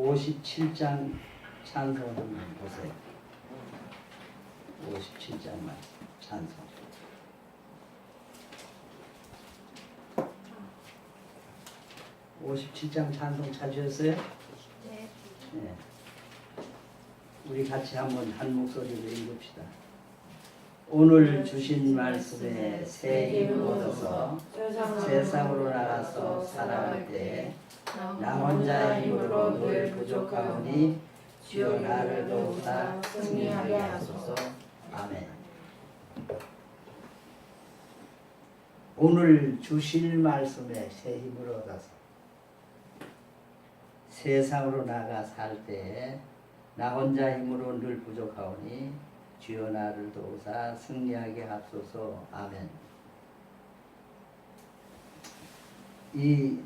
57장 찬송을 한번 보세요. 57장만 찬송. 57장 찬송 찾으셨어요? 네. 네. 우리 같이 한번 한 목소리로 읽읍시다. 오늘 주신 말씀에 새 힘을 얻어서 세상으로 나가서 살아갈 때에 나 혼자 힘으로 늘 부족하오니 주여 나를 도우사 승리하게 하소서. 아멘. 오늘 주실 말씀에 새 힘을 얻어서 세상으로 나가 살 때에 나 혼자 힘으로 늘 부족하오니 주여 나를 도우사 승리하게 하소서. 아멘. 이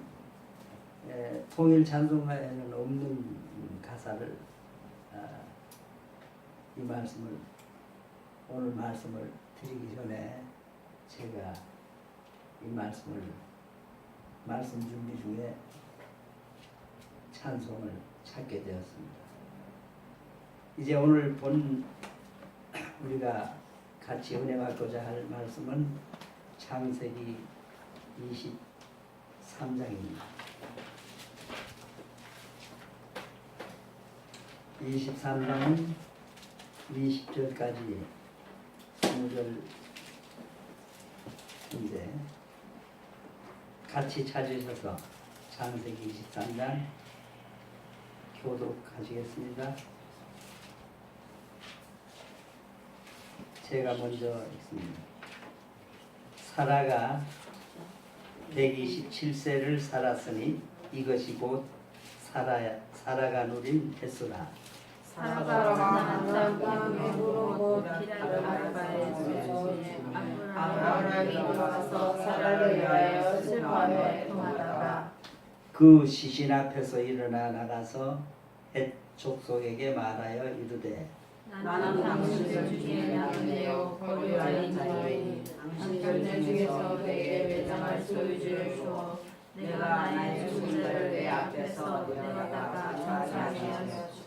통일 찬송가에는 없는 가사를 이 말씀을 오늘 말씀을 드리기 전에 제가 이 말씀 준비 중에 찬송을 찾게 되었습니다. 이제 오늘 본 우리가 같이 은혜 받고자 할 말씀은 창세기 23장입니다. 23장은 20절까지 20절인데 같이 찾으셔서 창세기 23장 교독하시겠습니다. 제가 먼저 읽습니다. 사라가 127세를 살았으니 이것이 곧 사라가 누린 횟수라. 사라가 남자가 곧 기라를 바에서 아브라함이 돌아와서 사라를 위하여 슬퍼하며 통하다가 그 시신 앞에서 일어나 나가서 헷 족속에게 말하여 이르되 나는 당신들 중에 나는데요 거류하는 자니 당신들 중에서 내게 매장할 소유지를 주어 내가 나의 죽은 자를 내 앞에서 내다가 장사하게 하시고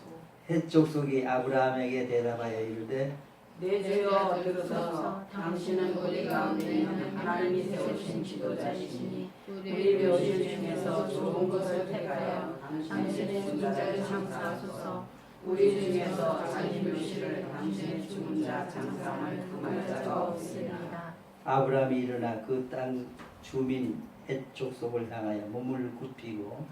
헷 족속이 아브라함에게 대답하여 이르되 내 주여 들으소서. 당신은 우리 가운데 있는 하나님이 세우신 지도자이시니 우리 묘실 중에서 좋은 것을 택하여 당신의 죽은 자를 장사하소서. 우리 중에서 자기 묘실을 당신의 죽은 자 장사할 금할 자가 없으리이다. 아브라함이 일어나 그 땅 주민 헷 족속을 향하여 몸을 굽히고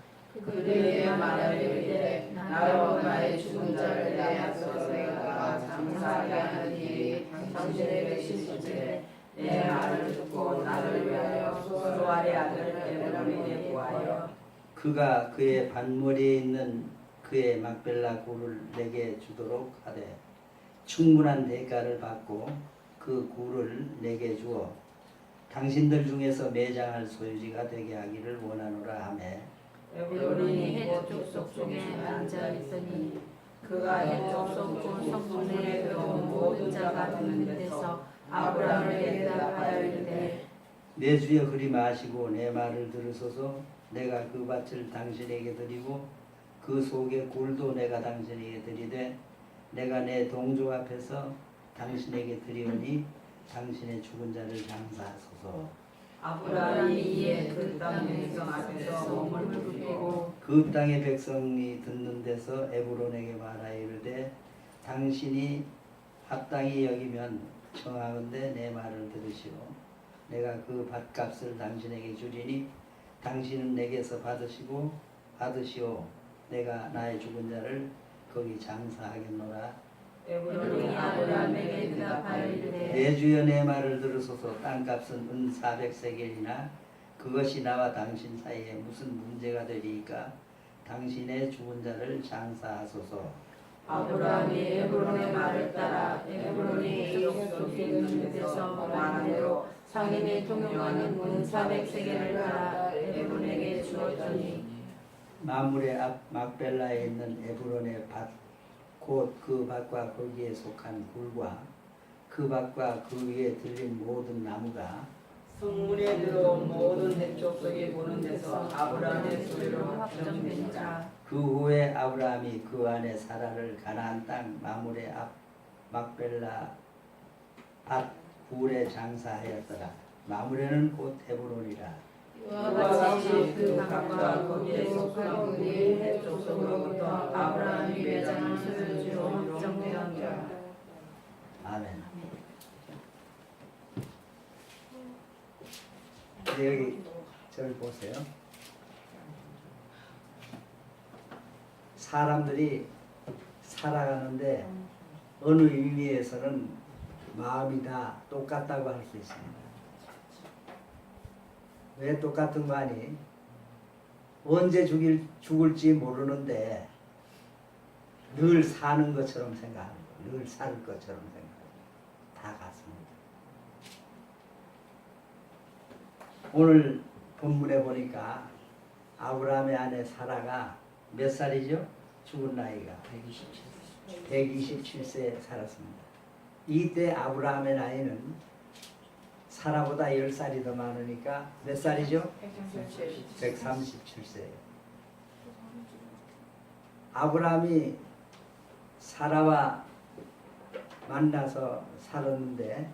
그들에게 말하기를 나로 나의 죽은 자를 내 앞에서 내가 장사하게 하는 일이 당신에게 시시되 내 말을 듣고 나를 위하여 소로아의 아들 에브론에게 구하여 그가 그의 반머리에 있는 그의 막벨라 굴을 내게 주도록 하되 충분한 대가를 받고 그 굴을 내게 주어 당신들 중에서 매장할 소유지가 되게 하기를 원하노라 하매 에브론이 헷 족속 중에 앉아 있으니 그가 헷 족속 온 성문에 들어온 모든 자가 듣는 데서 아브라함에게 대답하여 이르되 내 주여 그리 마시고 내 말을 들으소서. 내가 그 밭을 당신에게 드리고 그 속의 굴도 내가 당신에게 드리되 내가 내 동조 앞에서 당신에게 드리오니 당신의 죽은 자를 장사하소서. 아브라함이 이에 그 땅의 백성 앞에서 몸을 굽히고 그 땅의 백성이 듣는 데서 에브론에게 말하여 이르되 당신이 합당히 여기면 청하건대 내 말을 들으시오. 내가 그 밭값을 당신에게 주리니 당신은 내게서 받으시오. 내가 나의 죽은 자를 거기 장사하겠노라. 에브론이 아브라함에게 대답하여 이르되 내 주여 내 말을 들으소서. 땅값은 은 400세겔이나 그것이 나와 당신 사이에 무슨 문제가 되리이까. 당신의 죽은 자를 장사하소서. 아브라함이 에브론의 말을 따라 에브론이 족속이 있는 데서 말한 대로 상인이 통용하는 은 400세겔을 따라 에브론에게 주었더니 마물의 앞 막벨라에 있는 에브론의 밭 곧 그 밭과 거기에 속한 굴과 그 밭과 그 위에 들린 모든 나무가 성문에 들어온 모든 헷 족속이 보는 데서 아브라함의 소리로 확정된 자 그 후에 아브라함이 그 아내 사라를 가나안 땅 마므레 앞 막벨라 앞 굴에 장사하였더라. 마므레는 곧 헤브론이라. 이와 같이 그 강과 거기에 속한 그의 해족속으로부터 아브라함이 매장한 소유지로 확정되었노라. 아멘. 여기 저를 보세요. 사람들이 살아가는데 어느 의미에서는 마음이 다 똑같다고 할 수 있습니다. 왜 똑같은 거 아니? 언제 죽을지 모르는데 늘 사는 것처럼 생각하는 거, 늘 살 것처럼 생각하는 거, 다 같습니다. 오늘 본문에 보니까 아브라함의 아내 사라가 몇 살이죠? 죽은 나이가 127세 살았습니다. 이때 아브라함의 나이는 사라보다 10살이 더 많으니까 몇 살이죠? 137세. 아브라함이 사라와 만나서 살았는데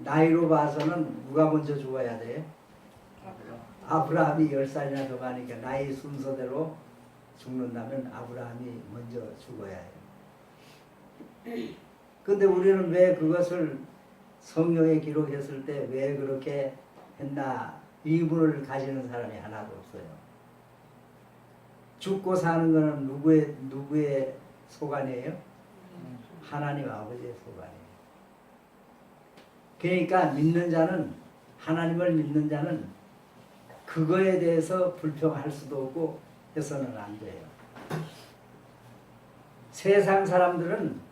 나이로 봐서는 누가 먼저 죽어야 돼요? 아브라함이 10살이나 더 많으니까 나이 순서대로 죽는다면 아브라함이 먼저 죽어야 해요. 근데 우리는 왜 그것을 성경에 기록했을 때 왜 그렇게 했나 의문을 가지는 사람이 하나도 없어요. 죽고 사는 것은 누구의 소관이에요? 하나님 아버지의 소관이에요. 그러니까 믿는 자는, 하나님을 믿는 자는 그거에 대해서 불평할 수도 없고 해서는 안 돼요. 세상 사람들은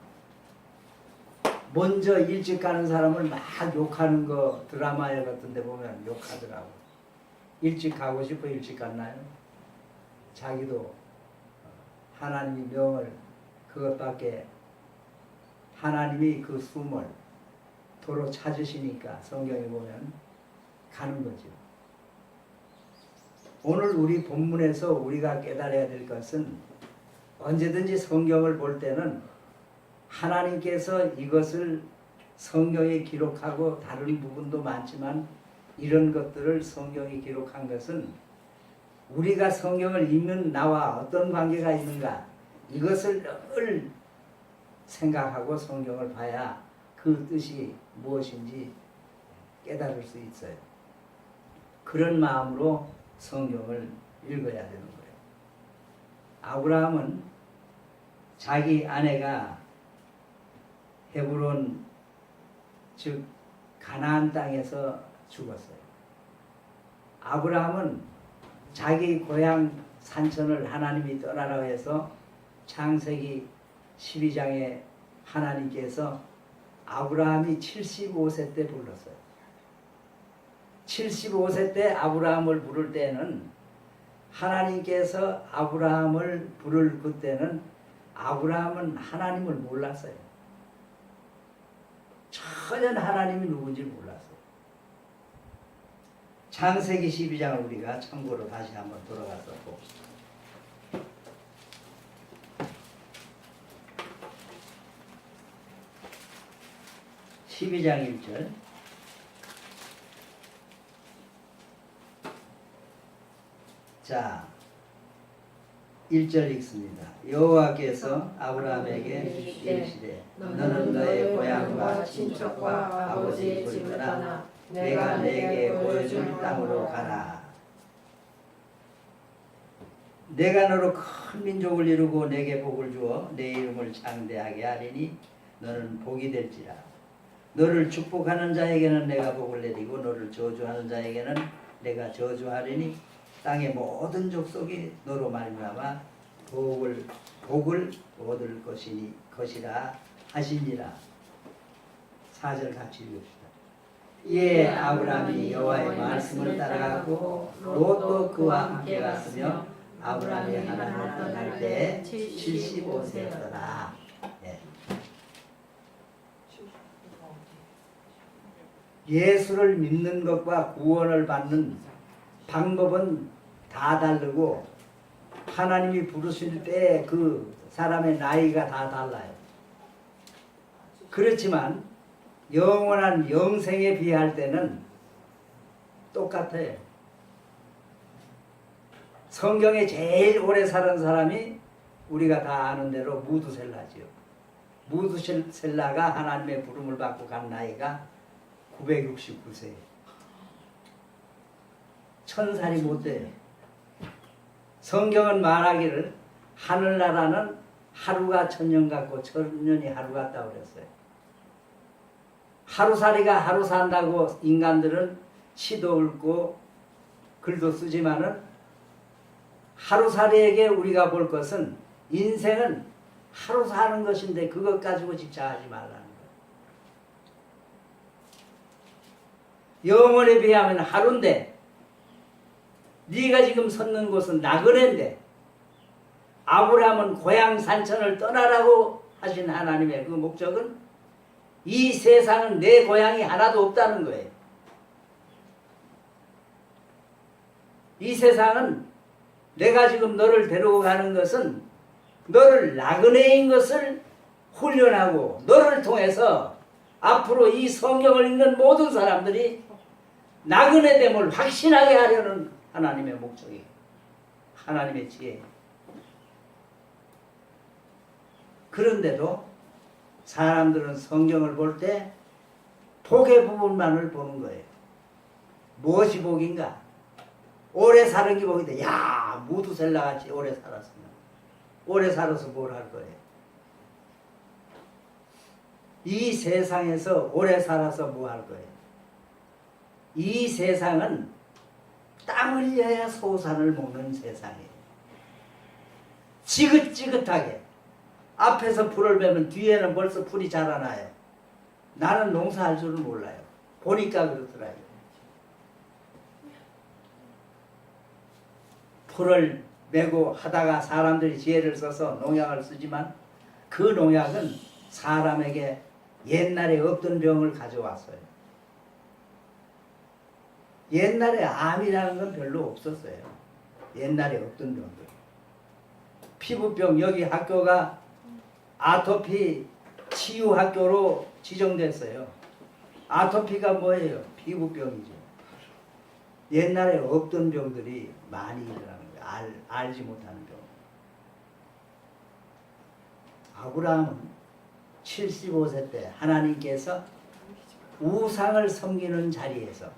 먼저 일찍 가는 사람을 막 욕하는 거 드라마 같은 데 보면 욕하더라고. 일찍 가고 싶어 일찍 갔나요? 자기도 하나님이 명을 그것밖에, 하나님이 그 숨을 도로 찾으시니까 성경에 보면 가는 거죠. 오늘 우리 본문에서 우리가 깨달아야 될 것은 언제든지 성경을 볼 때는 하나님께서 이것을 성경에 기록하고 다른 부분도 많지만 이런 것들을 성경에 기록한 것은 우리가 성경을 읽는 나와 어떤 관계가 있는가 이것을 늘 생각하고 성경을 봐야 그 뜻이 무엇인지 깨달을 수 있어요. 그런 마음으로 성경을 읽어야 되는 거예요. 아브라함은 자기 아내가 헤브론 즉 가나안 땅에서 죽었어요. 아브라함은 자기 고향 산천을 하나님이 떠나라고 해서 창세기 12장에 하나님께서 아브라함이 75세 때 불렀어요. 75세 때 아브라함을 부를 때는 하나님께서 아브라함을 부를 그때는 아브라함은 하나님을 몰랐어요. 전혀 하나님이 누군지 몰랐어요. 창세기 12장을 우리가 참고로 다시 한번 돌아가서 봅시다. (12장 1절) 자 1절 읽습니다. 여호와께서 아브라함에게 이르시되 너는 너의 고향과 친척과 아버지의 집을 떠나 내가 내게 보여줄 땅으로 가라. 내가 너로 큰 민족을 이루고 내게 복을 주어 내 이름을 창대하게 하리니 너는 복이 될지라. 너를 축복하는 자에게는 내가 복을 내리고 너를 저주하는 자에게는 내가 저주하리니 땅의 모든 족속이 너로 말미암아 복을 얻을 것이라 하시니라. 4절 같이 읽읍시다. 이에 아브라함이 여호와의 말씀을 따라가고 롯도 그와 함께 갔으며 아브라함이 하나님을 떠날 때 75세였더라. 예. 예수를 믿는 것과 구원을 받는 방법은 다 다르고 하나님이 부르실 때 그 사람의 나이가 다 달라요. 그렇지만 영원한 영생에 비할 때는 똑같아요. 성경에 제일 오래 사는 사람이 우리가 다 아는 대로 무두셀라지요. 무두셀라가 하나님의 부름을 받고 간 나이가 969세예요. 1000살이 못 돼요. 성경은 말하기를 하늘나라는 하루가 1000년 같고 1000년이 하루 같다 그랬어요. 하루살이가 하루 산다고 인간들은 시도 읊고 글도 쓰지만은 하루살이에게 우리가 볼 것은 인생은 하루 사는 것인데 그것 가지고 집착하지 말라는 거예요. 영원에 비하면 하루인데 네가 지금 섰는 곳은 나그네인데 아브라함은 고향 산천을 떠나라고 하신 하나님의 그 목적은 이 세상은 내 고향이 하나도 없다는 거예요. 이 세상은 내가 지금 너를 데리고 가는 것은 너를 나그네인 것을 훈련하고 너를 통해서 앞으로 이 성경을 읽는 모든 사람들이 나그네됨을 확신하게 하려는 하나님의 목적이에요. 하나님의 지혜예요. 그런데도 사람들은 성경을 볼 때 복의 부분만을 보는 거예요. 무엇이 복인가? 오래 사는 게 복인데, 야, 무두셀라 같이 오래 살았으면 오래 살아서 뭘 할 거예요? 이 세상에서 오래 살아서 뭐 할 거예요? 이 세상은 땀 흘려야 소산을 먹는 세상이에요. 지긋지긋하게 앞에서 풀을 베면 뒤에는 벌써 풀이 자라나요. 나는 농사할 줄은 몰라요. 보니까 그렇더라고요. 풀을 메고 하다가 사람들이 지혜를 써서 농약을 쓰지만 그 농약은 사람에게 옛날에 없던 병을 가져왔어요. 옛날에 암이라는 건 별로 없었어요. 옛날에 없던 병들. 피부병, 여기 학교가 아토피 치유 학교로 지정됐어요. 아토피가 뭐예요? 피부병이죠. 옛날에 없던 병들이 많이 일어나는 거예요. 알지 못하는 병. 아브라함은 75세 때 하나님께서 우상을 섬기는 자리에서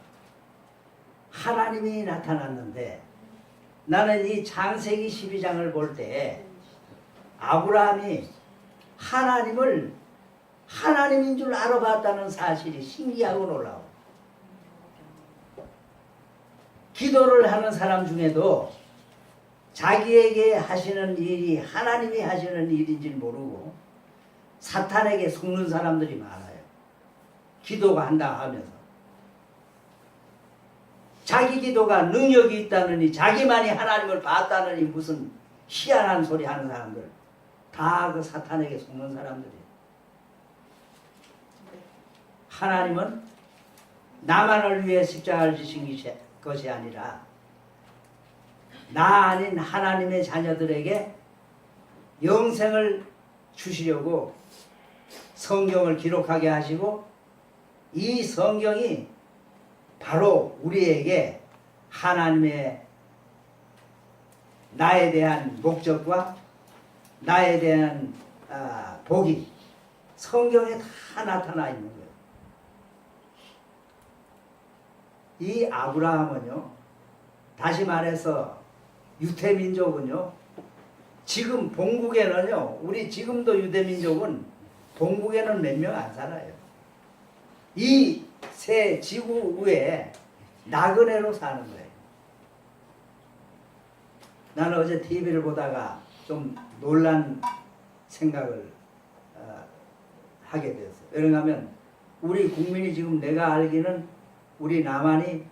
하나님이 나타났는데, 나는 이 창세기 12장을 볼 때 아브라함이 하나님을 하나님인 줄 알아봤다는 사실이 신기하고 놀라워. 기도를 하는 사람 중에도 자기에게 하시는 일이 하나님이 하시는 일인 줄 모르고 사탄에게 속는 사람들이 많아요. 기도가 한다 하면서 자기 기도가 능력이 있다느니, 자기만이 하나님을 봤다느니 무슨 희한한 소리 하는 사람들, 다 그 사탄에게 속는 사람들이에요. 하나님은 나만을 위해 십자가를 지신 것이 아니라 나 아닌 하나님의 자녀들에게 영생을 주시려고 성경을 기록하게 하시고, 이 성경이 바로 우리에게 하나님의 나에 대한 목적과 나에 대한 복이 성경에 다 나타나 있는 거예요. 이 아브라함은요, 다시 말해서 유태민족은요, 지금 본국에는요, 우리 지금도 유대민족은 본국에는 몇 명 안 살아요. 이 새 지구 위에 나그네로 사는 거예요. 나는 어제 TV를 보다가 좀 놀란 생각을 하게 되었어요. 왜냐하면 우리 국민이 지금 내가 알기는 우리 남한이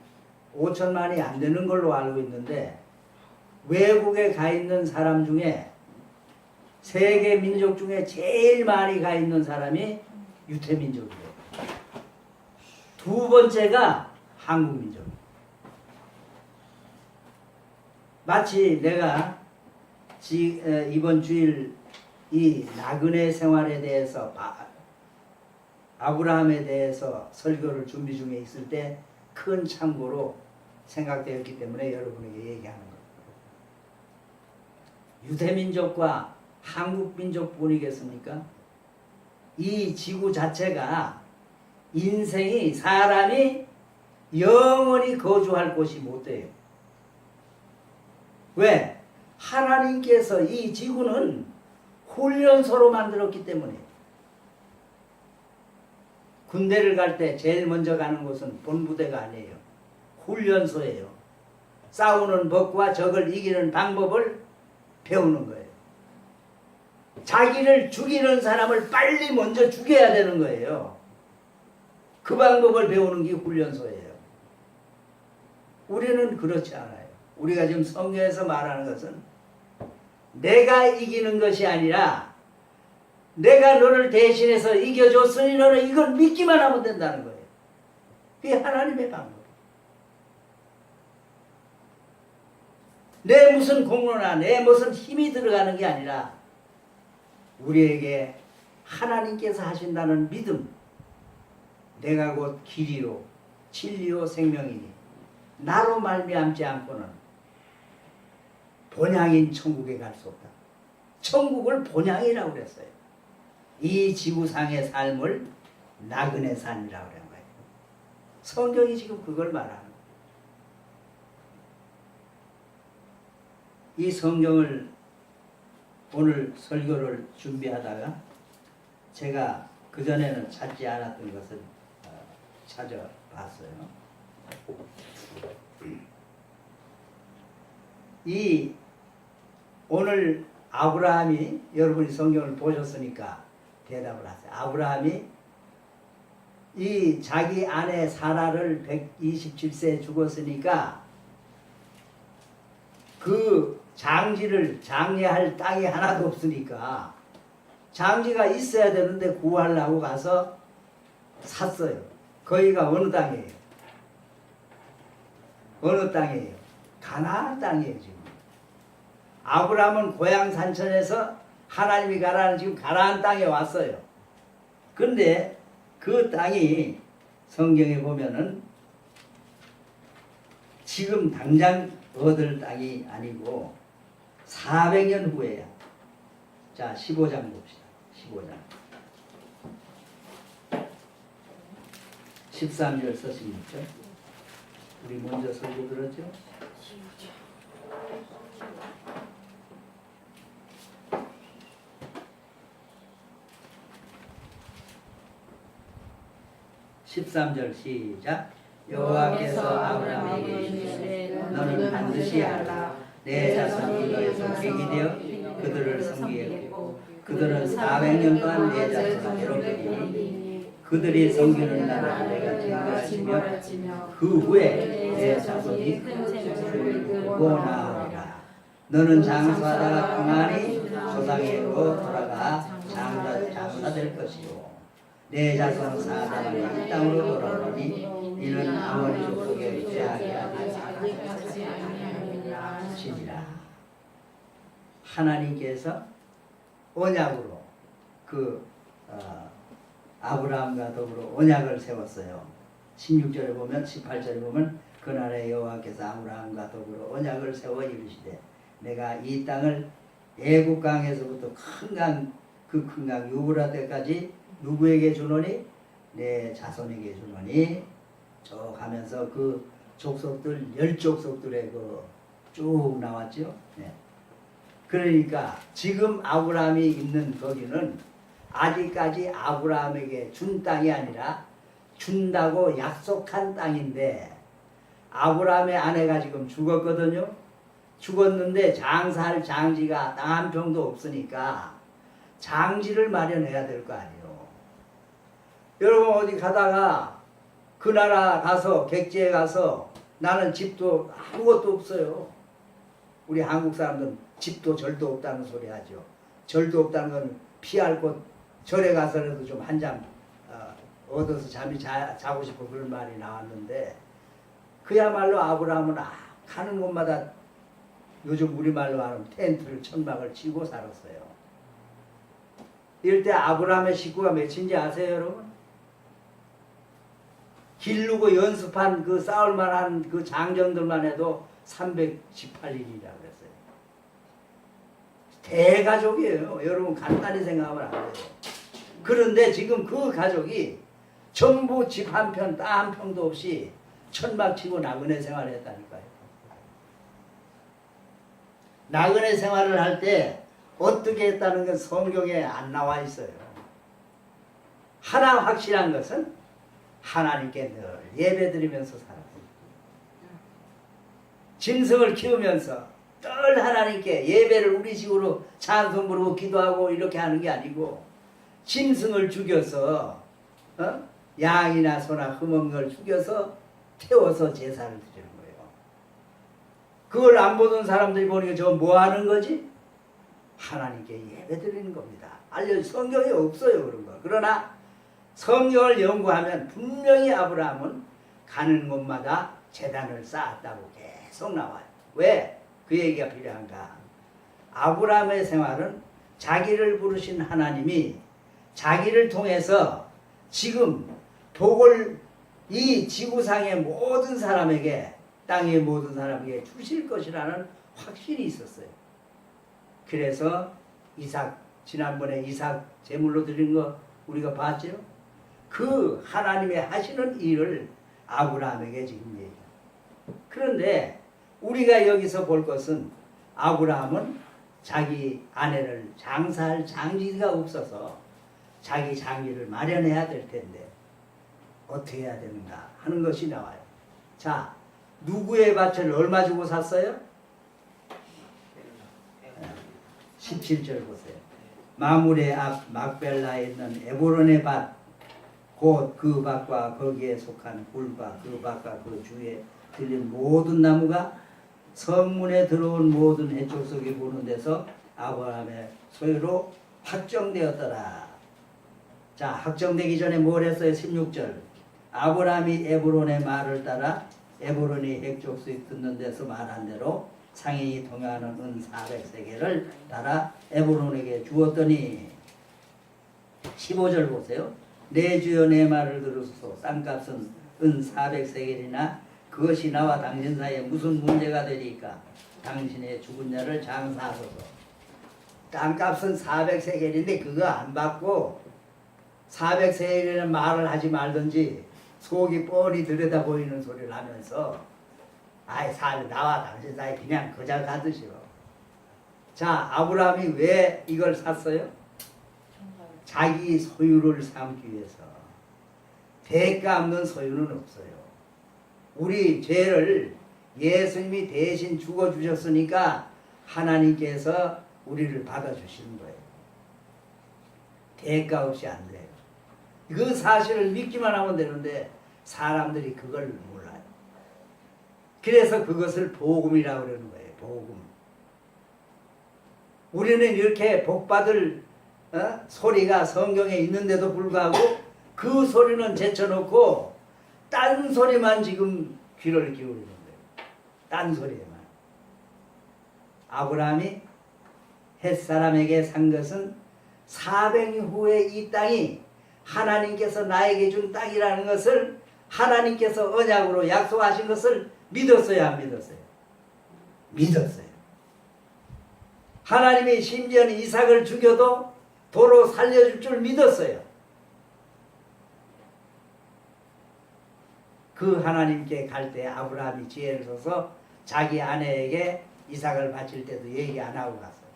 5천만이 안 되는 걸로 알고 있는데, 외국에 가 있는 사람 중에 세계 민족 중에 제일 많이 가 있는 사람이 유태민족이에요. 두 번째가 한국민족. 마치 내가 이번 주일 이 나그네 생활에 대해서 아브라함에 대해서 설교를 준비 중에 있을 때 큰 참고로 생각되었기 때문에 여러분에게 얘기하는 겁니다. 유대민족과 한국민족뿐이겠습니까? 이 지구 자체가 인생이 사람이 영원히 거주할 곳이 못 돼요. 왜? 하나님께서 이 지구는 훈련소로 만들었기 때문에. 군대를 갈 때 제일 먼저 가는 곳은 본부대가 아니에요. 훈련소예요. 싸우는 법과 적을 이기는 방법을 배우는 거예요. 자기를 죽이는 사람을 빨리 먼저 죽여야 되는 거예요. 그 방법을 배우는 게 훈련소예요. 우리는 그렇지 않아요. 우리가 지금 성경에서 말하는 것은 내가 이기는 것이 아니라 내가 너를 대신해서 이겨줬으니 너는 이걸 믿기만 하면 된다는 거예요. 그게 하나님의 방법. 내 무슨 공로나 내 무슨 힘이 들어가는 게 아니라 우리에게 하나님께서 하신다는 믿음. 내가 곧 길이요 진리요 생명이니 나로 말미암지 않고는 본향인 천국에 갈 수 없다. 천국을 본향이라고 그랬어요. 이 지구상의 삶을 나그네 산이라고 그런 거예요. 성경이 지금 그걸 말하는 거예요. 이 성경을 오늘 설교를 준비하다가 제가 그전에는 찾지 않았던 것을 찾아봤어요. 이 오늘 아브라함이 여러분이 성경을 보셨으니까 대답을 하세요. 아브라함이 이 자기 아내 사라를 127세에 죽었으니까 그 장지를 장례할 땅이 하나도 없으니까 장지가 있어야 되는데 구하려고 가서 샀어요. 거기가 어느 땅이에요? 어느 땅이에요? 가나안 땅이에요 지금. 아브라함은 고향 산천에서 하나님이 가라는 지금 가나안 땅에 왔어요. 근데 그 땅이 성경에 보면은 지금 당장 얻을 땅이 아니고 400년 후에야. 자, 15장 봅시다. 15장 13절 쓰십니까? 우리 먼저 설교 들었죠? 13절 시작. 여호와께서 아브라함에게 이르시되 너는 반드시 알라. 내 자손이 너에서 객이 되어 그들을 섬기겠고 그들은 400년 동안 내 자손을 괴롭히니 그들이 섬기는 나라를 내가 징벌하시며 그 후에 내 자손이 끌고 나오리라. 너는 장수하다가 평안히 조상에게로 돌아가 장사 될 것이요 내 자손 사람이 이 땅으로 돌아오니 이는 아모리 족속의 죄악이 아니니라. 하나님께서 언약으로 아브라함과 더불어 언약을 세웠어요. 16절에 보면 18절에 보면 그날에 여호와께서 아브라함과 더불어 언약을 세워 이르시되 내가 이 땅을 애굽 강에서부터 큰 강 그 큰 강 유브라데까지 누구에게 주노니? 내 자손에게 주노니. 쭉 하면서 그 족속들 10족속들의 쭉 나왔죠. 네. 그러니까 지금 아브라함이 있는 거기는 아직까지 아브라함에게 준 땅이 아니라 준다고 약속한 땅인데 아브라함의 아내가 지금 죽었거든요. 죽었는데 장사할 장지가 땅 한 평도 없으니까 장지를 마련해야 될 거 아니에요. 여러분 어디 가다가 그 나라 가서 객지에 가서 나는 집도 아무것도 없어요. 우리 한국 사람들은 집도 절도 없다는 소리 하죠. 절도 없다는 건 피할 곳 절에 가서라도 좀 한 잠 얻어서 잠이 자고 싶어 그런 말이 나왔는데 그야말로 아브라함은 가는 곳마다 요즘 우리말로 하면 텐트를 천막을 치고 살았어요. 이럴 때 아브라함의 식구가 몇인지 아세요, 여러분? 기르고 연습한 그 싸울 만한 그 장정들만 해도 318일이라고 그랬어요. 대가족이에요. 여러분 간단히 생각하면 안 돼요. 그런데 지금 그 가족이 전부 집 한 편, 땅 한 평도 없이 천막 치고 나그네 생활을 했다니까요. 나그네 생활을 할 때 어떻게 했다는 건 성경에 안 나와 있어요. 하나 확실한 것은 하나님께 늘 예배드리면서 살았어요. 짐승을 키우면서 늘 하나님께 예배를 우리식으로 찬송 부르고 기도하고 이렇게 하는 게 아니고 짐승을 죽여서 양이나 소나 흠없는 걸 죽여서 태워서 제사를 드리는 거예요. 그걸 안 보던 사람들이 보니까 저거 뭐 하는 거지? 하나님께 예배 드리는 겁니다. 성경에 없어요 그런 거. 그러나 성경을 연구하면 분명히 아브라함은 가는 곳마다 제단을 쌓았다고 계속 나와요. 왜? 그 얘기가 필요한가? 아브라함의 생활은 자기를 부르신 하나님이 자기를 통해서 지금 복을 이 지구상의 모든 사람에게, 땅의 모든 사람에게 주실 것이라는 확신이 있었어요. 그래서 이삭, 지난번에 이삭 제물로 드린 거 우리가 봤죠? 그 하나님의 하시는 일을 아브라함에게 지금 얘기해요. 그런데 우리가 여기서 볼 것은 아브라함은 자기 아내를 장사할 장기가 없어서 자기 장기를 마련해야 될 텐데 어떻게 해야 되는가 하는 것이 나와요. 자, 누구의 밭을 얼마 주고 샀어요? 17절 보세요. 마물의 앞 막벨라에 있는 에브론의 밭, 곧 그 밭과 거기에 속한 굴과 그 밭과 그 주위에 들린 모든 나무가 성문에 들어온 모든 해초석이 보는 데서 아브라함의 소유로 확정되었더라. 자, 확정되기 전에 뭘 했어요? 16절. 아브라함이 에브론의 말을 따라 에브론이 핵족수에 듣는 데서 말한 대로 상인이 통하는 은 400세겔을 따라 에브론에게 주었더니 15절 보세요. 내 주여 내 말을 들으소서. 땅값은 은 400세겔이나 그것이 나와 당신 사이에 무슨 문제가 되리까? 당신의 죽은 자를 장사하소서. 땅값은 400세겔인데 그거 안 받고 400세겔이라는 말을 하지 말든지 속이 뻔히 들여다 보이는 소리를 하면서 아이 나와 당신 사이 그냥 거절 가듯이요. 자, 아브라함이 왜 이걸 샀어요? 자기 소유를 삼기 위해서. 대가 없는 소유는 없어요. 우리 죄를 예수님이 대신 죽어주셨으니까 하나님께서 우리를 받아주시는 거예요. 대가 없이 안 돼요. 그 사실을 믿기만 하면 되는데 사람들이 그걸 몰라요. 그래서 그것을 복음이라고 그러는 거예요. 복음. 우리는 이렇게 복받을 소리가 성경에 있는데도 불구하고 그 소리는 제쳐놓고 딴 소리만 지금 귀를 기울이는 거예요. 딴 소리에만. 아브라함이 햇사람에게 산 것은 400년 후에 이 땅이 하나님께서 나에게 준 땅이라는 것을 하나님께서 언약으로 약속하신 것을 믿었어요, 안 믿었어요? 믿었어요. 하나님이 심지어는 이삭을 죽여도 도로 살려줄 줄 믿었어요. 그 하나님께 갈 때 아브라함이 지혜를 써서 자기 아내에게 이삭을 바칠 때도 얘기 안 하고 갔어요.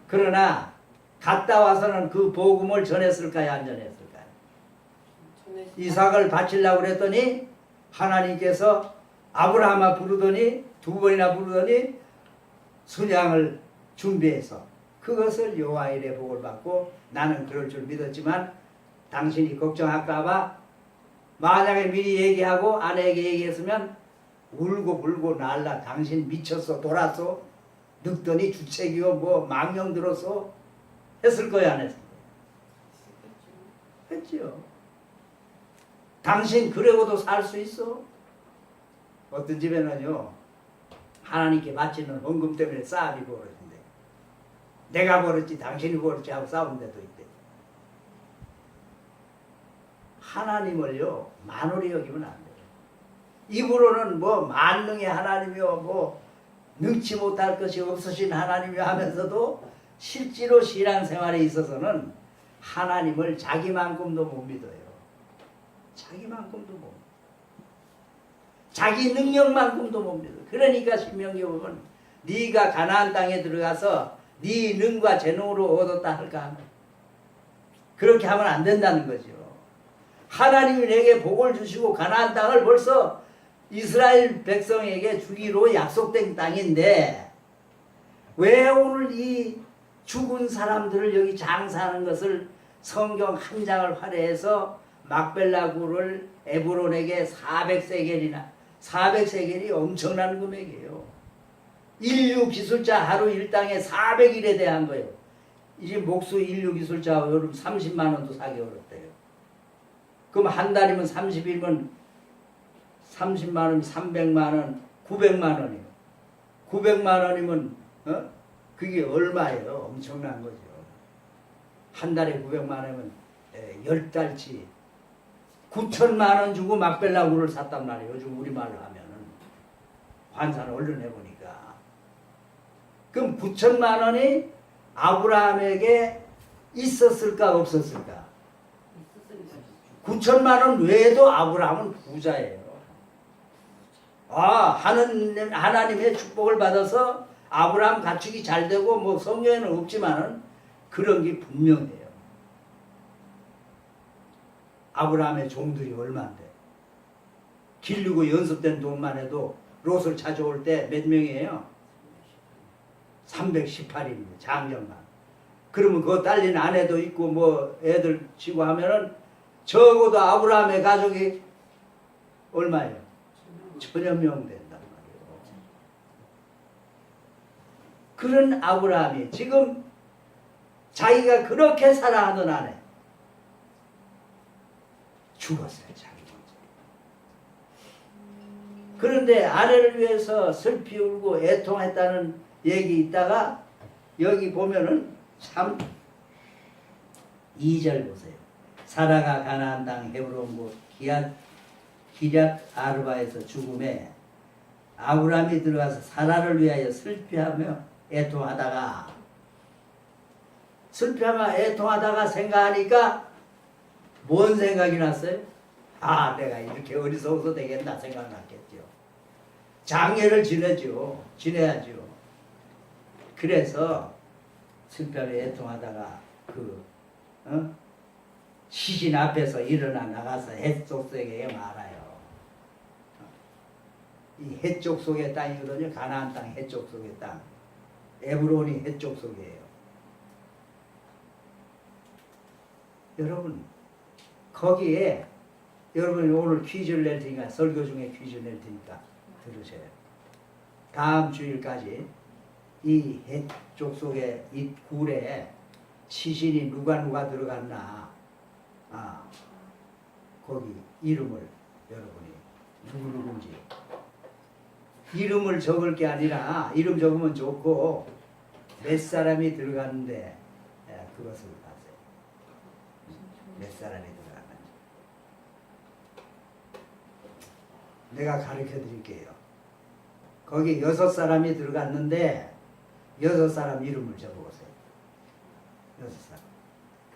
그러나 갔다 와서는 그 복음을 전했을까요, 안 전했을까요? 이삭을 바치려고 그랬더니 하나님께서 아브라함아 부르더니 두 번이나 부르더니 순양을 준비해서 그것을 여호와의 복을 받고 나는 그럴 줄 믿었지만 당신이 걱정할까봐 만약에 미리 얘기하고 아내에게 얘기했으면 울고 불고 날라 당신 미쳤어 돌았어 늙더니 주책이요 뭐 망령 들었어 했을 거야 안 했을 거야? 했지요. 당신 그러고도 살 수 있어? 어떤 집에는요 하나님께 바치는 헌금 때문에 싸움이 벌어진대. 내가 벌었지 당신이 벌었지 하고 싸운 데도 있대. 하나님을요 만홀히 여기면 안 돼요. 입으로는 뭐 만능의 하나님이요 뭐 능치 못할 것이 없으신 하나님이요 하면서도 실제로 신앙생활에 있어서는 하나님을 자기만큼도 못 믿어요. 자기만큼도 못 믿어요. 자기 능력만큼도 못 믿어요. 그러니까 신명기 보면 네가 가나안 땅에 들어가서 네 능과 재능으로 얻었다 할까 하면 그렇게 하면 안 된다는 거죠. 하나님이 내게 복을 주시고 가나안 땅을 벌써 이스라엘 백성에게 주기로 약속된 땅인데 왜 오늘 이 죽은 사람들을 여기 장사하는 것을 성경 한 장을 활용해서 막벨라 굴을 에브론에게 400세겔이 엄청난 금액이에요. 인류 기술자 하루 일당에 400일에 대한 거예요. 이제 목수 인류 기술자 여름 30만 원도 사기 어렵대요. 그럼 한 달이면 30일이면 30만 원, 300만 원, 900만 원이에요. 900만 원이면 그게 얼마예요? 엄청난 거죠. 한 달에 900만 원이면 10달치 9천만 원 주고 막벨라 굴을 샀단 말이에요. 요즘 우리말로 하면은 환산을 얼른 해보니까. 그럼 9천만 원이 아브라함에게 있었을까 없었을까? 9천만 원 외에도 아브라함은 부자예요. 하나님의 축복을 받아서 아브라함 가축이 잘 되고 뭐 성경에는 없지만은 그런 게 분명해요. 아브라함의 종들이 얼마인데 길르고 연습된 돈만 해도 롯을 찾아올 때 몇 명이에요? 318인입니다. 장정만. 그러면 그거 딸린 아내도 있고 뭐 애들 치고 하면은 적어도 아브라함의 가족이 얼마예요? 1000여 명 된단 말이에요. 그런 아브라함이 지금 자기가 그렇게 살아하던 안에 죽었어요. 자기 먼저. 그런데 아내를 위해서 슬피 울고 애통했다는 얘기 있다가 여기 보면은 참 2절 보세요. 사라가 가나안 땅 헤브론 곳 기럇 아르바에서 죽음에 아브라함이 들어가서 사라를 위하여 슬피하며 애통하다가 생각하니까 뭔 생각이 났어요? 내가 이렇게 어리석어서 되겠나 생각났겠죠. 장례를 지내야죠. 그래서 슬피하며 애통하다가 시신 앞에서 일어나 나가서 해쪽 속에 말아요. 이 해쪽 속의 땅이거든요. 가나안 땅 해쪽 속의 땅. 에브론이 해쪽 속이에요. 여러분 거기에 여러분이 오늘 퀴즈를 낼 테니까 설교 중에 퀴즈 낼 테니까 들으세요. 다음 주일까지 이 해쪽 속에 이 굴에 시신이 누가 들어갔나 거기 이름을 여러분이 누구누구인지 이름을 적을 게 아니라 이름 적으면 좋고 몇 사람이 들어갔는데 그것을 아세요. 몇 사람이 들어갔는지 내가 가르쳐 드릴게요. 거기 6사람이 들어갔는데 6사람 이름을 적어보세요. 6사람.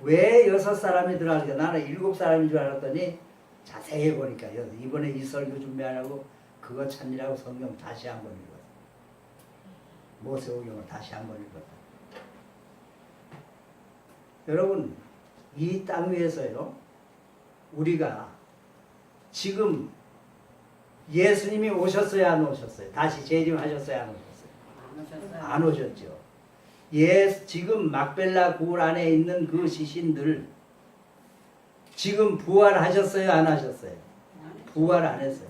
왜 6사람이 들어갈까? 나는 7사람인 줄 알았더니 자세히 보니까 이번에 이 설교 준비하라고 그거 찾느라고 성경 다시 한번 읽었어요. 모세오경을 다시 한번 읽었다. 여러분 이 땅 위에서요 우리가 지금 예수님이 오셨어요 안 오셨어요? 다시 재림하셨어요 안 오셨어요? 안 오셨죠. 지금 막벨라 굴 안에 있는 그 시신들 지금 부활하셨어요 안 하셨어요? 부활 안 했어요.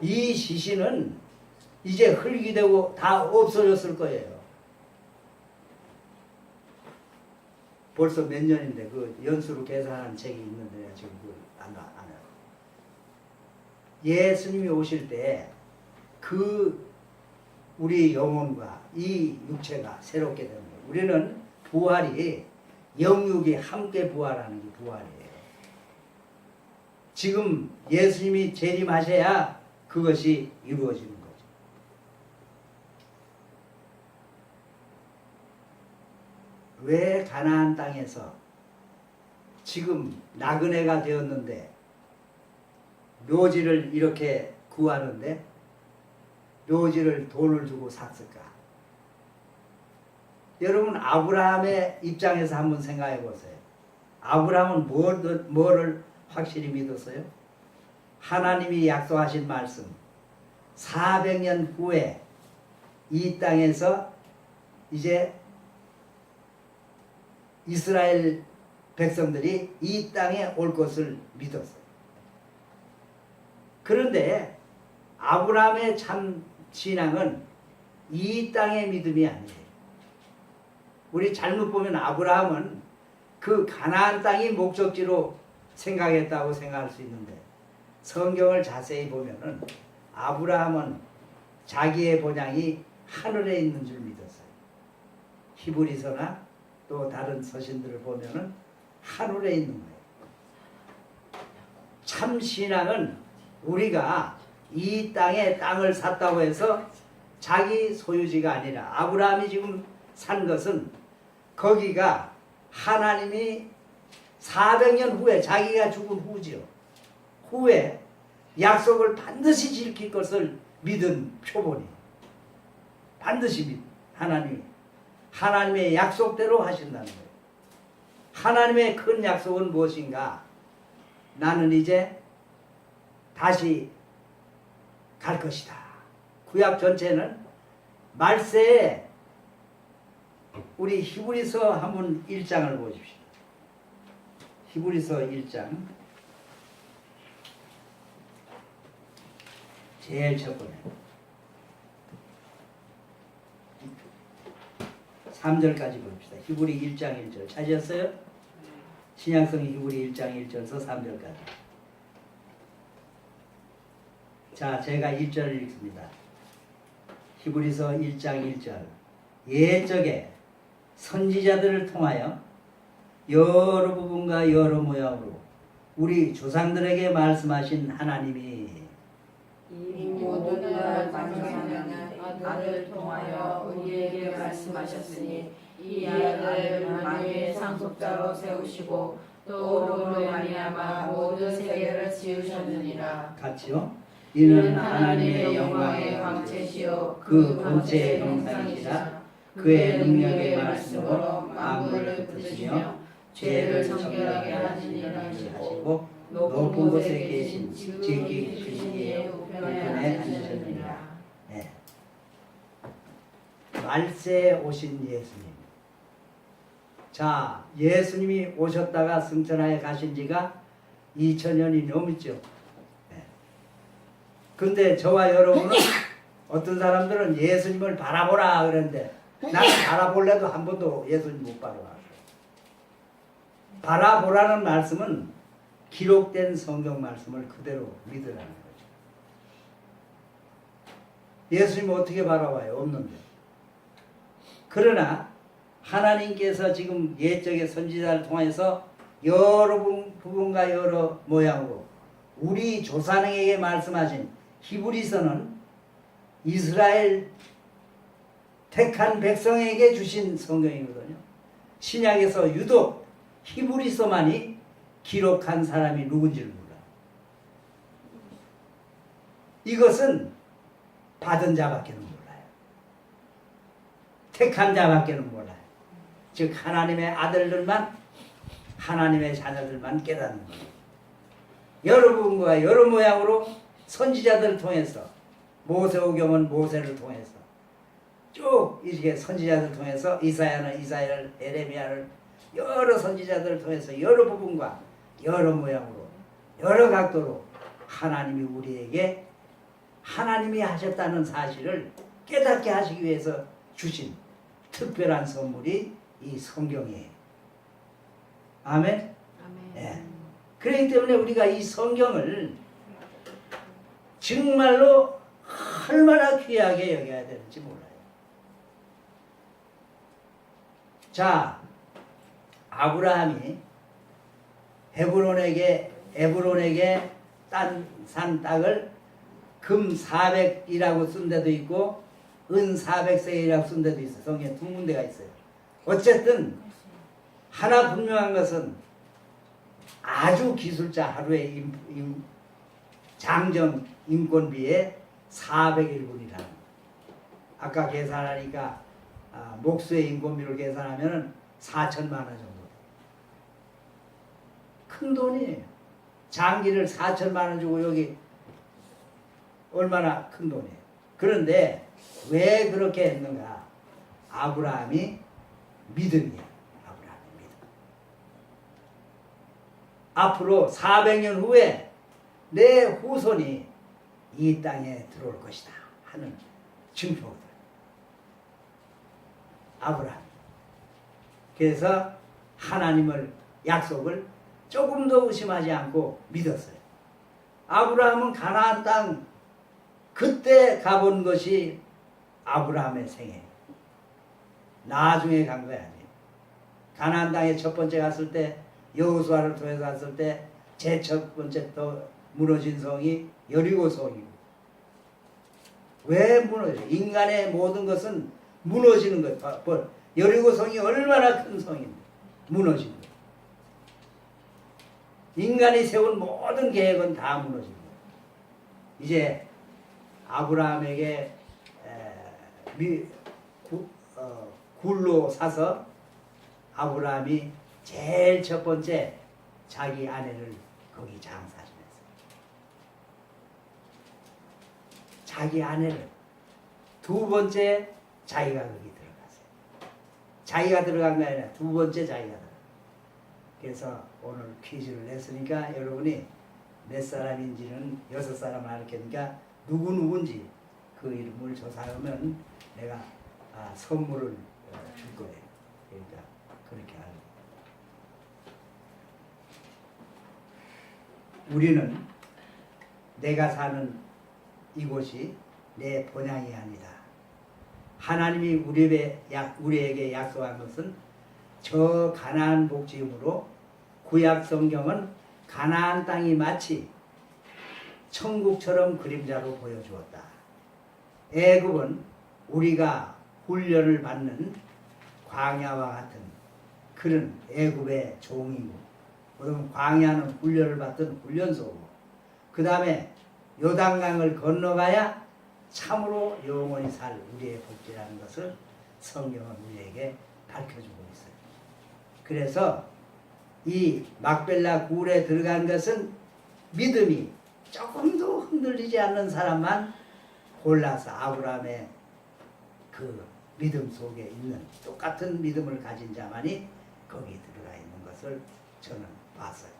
이 시신은 이제 흙이 되고 다 없어졌을 거예요. 벌써 몇 년인데 그 연수로 계산한 책이 있는데 지금 안 해요. 예수님이 오실 때 그 우리 영혼과 이 육체가 새롭게 되는 거예요. 우리는 부활이 영육이 함께 부활하는 게 부활이에요. 지금 예수님이 재림하셔야 그것이 이루어지는 거죠. 왜 가나안 땅에서 지금 나그네가 되었는데 묘지를 이렇게 구하는데 묘지를 돈을 주고 샀을까? 여러분 아브라함의 입장에서 한번 생각해 보세요. 아브라함은 뭐를 확실히 믿었어요? 하나님이 약속하신 말씀 400년 후에 이 땅에서 이제 이스라엘 백성들이 이 땅에 올 것을 믿었어요. 그런데 아브라함의 참 신앙은 이 땅의 믿음이 아니에요. 우리 잘못 보면 아브라함은 그 가나안 땅이 목적지로 생각했다고 생각할 수 있는데 성경을 자세히 보면은 아브라함은 자기의 본향이 하늘에 있는 줄 믿었어요. 히브리서나 또 다른 서신들을 보면은 하늘에 있는 거예요. 참 신앙은 우리가 이 땅에 땅을 샀다고 해서 자기 소유지가 아니라 아브라함이 지금 산 것은 거기가 하나님이 400년 후에 자기가 죽은 후지요. 후에 약속을 반드시 지킬 것을 믿은 표본이에요. 반드시 하나님의 약속대로 하신다는 거예요. 하나님의 큰 약속은 무엇인가? 나는 이제 다시 갈 것이다. 구약 전체는 말세에 우리 히브리서 한번 1장을 보십시오. 히브리서 1장 제일 첫 번째 3절까지 봅시다. 히브리 1장 1절 찾으셨어요? 신약성 히브리 1장 1절에서 3절까지. 자, 제가 1절을 읽습니다. 히브리서 1장 1절. 옛적에 선지자들을 통하여 여러 부분과 여러 모양으로 우리 조상들에게 말씀하신 하나님이 이 모든 날 만성하는 아들을 통하여 우리에게 말씀하셨으니 이 아들을 만유의 상속자로 세우시고 또 그로 말미암아 모든 세계를 지으셨느니라. 같이요. 이는 하나님의 영광의 광채시요 그 본체의 형상이시라. 그의 능력의 말씀으로 만물을 붙드시며 죄를 정결하게 하신 일을 하시고 높은 곳에 계신 지극히 크신 이의 우편에 앉으셨느니라. 네. 말세에 오신 예수님. 자, 예수님이 오셨다가 승천하에 가신 지가 2000년이 넘었죠. 네. 근데 저와 여러분은 어떤 사람들은 예수님을 바라보라 그러는데 나는 바라볼래도 한 번도 예수님 못 바라봤어요. 바라보라는 말씀은 기록된 성경 말씀을 그대로 믿으라는 거죠. 예수님 어떻게 바라봐요? 없는데. 그러나 하나님께서 지금 옛적의 선지자를 통해서 여러 부분과 여러 모양으로 우리 조상에게 말씀하신 히브리서는 이스라엘 택한 백성에게 주신 성경이거든요. 신약에서 유독 히브리서만이 기록한 사람이 누군지를 몰라요. 이것은 받은 자밖에는 몰라요. 택한 자밖에는 몰라요. 즉 하나님의 아들들만, 하나님의 자녀들만 깨닫는 거예요. 여러 부분과 여러 모양으로 선지자들을 통해서, 모세오경은 모세를 통해서 쭉 이렇게 선지자들을 통해서 이사야는 이사야를, 에레미야를 여러 선지자들을 통해서 여러 부분과 여러 모양으로 여러 각도로 하나님이 우리에게 하나님이 하셨다는 사실을 깨닫게 하시기 위해서 주신 특별한 선물이 이 성경이에요. 아멘? 아멘. 예. 그렇기 때문에 우리가 이 성경을 정말로 얼마나 귀하게 여겨야 되는지 몰라요. 자, 아브라함이 에브론에게 산 땅을 금 400이라고 쓴 데도 있고 은 400세이라고 쓴 데도 있어요. 성경에 두 군데가 있어요. 어쨌든 하나 분명한 것은 아주 기술자 하루의 장정 인건비에 400일분이라는 아까 계산하니까 목수의 인건비를 계산하면 4천만 원 정도. 큰 돈이에요. 장기를 4천만 원 주고 여기 얼마나 큰 돈이에요. 그런데 왜 그렇게 했는가? 아브라함이 믿음이야. 아브라함의 믿음. 앞으로 400년 후에 내 후손이 이 땅에 들어올 것이다 하는 증표들. 아브라함. 그래서 하나님을 약속을 조금도 의심하지 않고 믿었어요. 아브라함은 가나안 땅 그때 가본 것이 아브라함의 생애. 나중에 간 거야. 가나안 땅에 첫 번째 갔을 때 여호수아를 통해서 갔을 때 제 첫 번째 또 무너진 성이 여리고 성이고. 왜 무너져? 인간의 모든 것은 무너지는 것. 여리고 성이 얼마나 큰 성인데 무너진 거. 인간이 세운 모든 계획은 다 무너진 거. 이제 아브라함에게 굴로 사서 아브라함이 제일 첫 번째 자기 아내를 거기 장사하면서 자기 아내를 두 번째 자기가 거기 들어갔어요. 자기가 들어간 게 아니라 두 번째 자기가 들어갔어요. 그래서 오늘 퀴즈를 냈으니까 여러분이 몇 사람인지는 6사람 알겠으니까 누군지 그 이름을 조사하면 내가 선물을 줄 거예요. 그러니까 그렇게 하는. 우리는 내가 사는 이곳이 내 본향이 아니다. 하나님이 우리에게 약속한 것은 저 가나안 복지임으로 구약 성경은 가나안 땅이 마치 천국처럼 그림자로 보여주었다. 애굽은 우리가 훈련을 받는 광야와 같은 그런 애굽의 종이고, 그러면 광야는 훈련을 받던 훈련소고, 그 다음에 요단강을 건너가야 참으로 영원히 살 우리의 복지라는 것을 성경은 우리에게 밝혀주고 있어요. 그래서 이 막벨라 굴에 들어간 것은 믿음이 조금도 흔들리지 않는 사람만 골라서 아브라함의 그 믿음 속에 있는 똑같은 믿음을 가진 자만이 거기 들어가 있는 것을 저는 봤어요.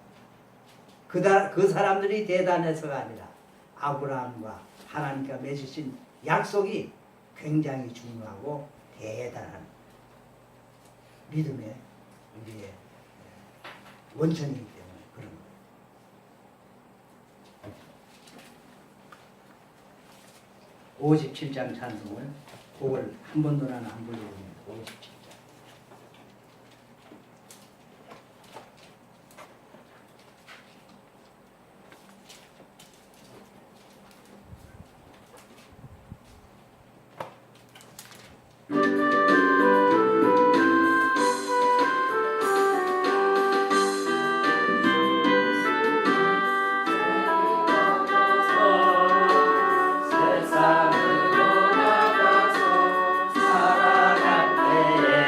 그 사람들이 대단해서가 아니라 아브라함과 하나님과 맺으신 약속이 굉장히 중요하고 대단한 믿음의 우리의 원천이기 때문에 그런 거예요. 57장 찬송을 그걸 한 번도 나는 안 불러보면 57장. 세상으로 나가서 살아갈 때에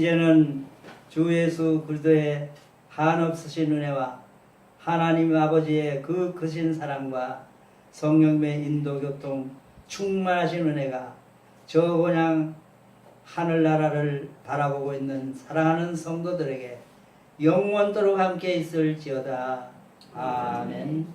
이제는 주 예수 그리스도의 한없으신 은혜와 하나님 아버지의 그 크신 사랑과 성령의 인도 교통 충만하신 은혜가 저 그냥 하늘나라를 바라보고 있는 사랑하는 성도들에게 영원토록 함께 있을지어다. 아멘.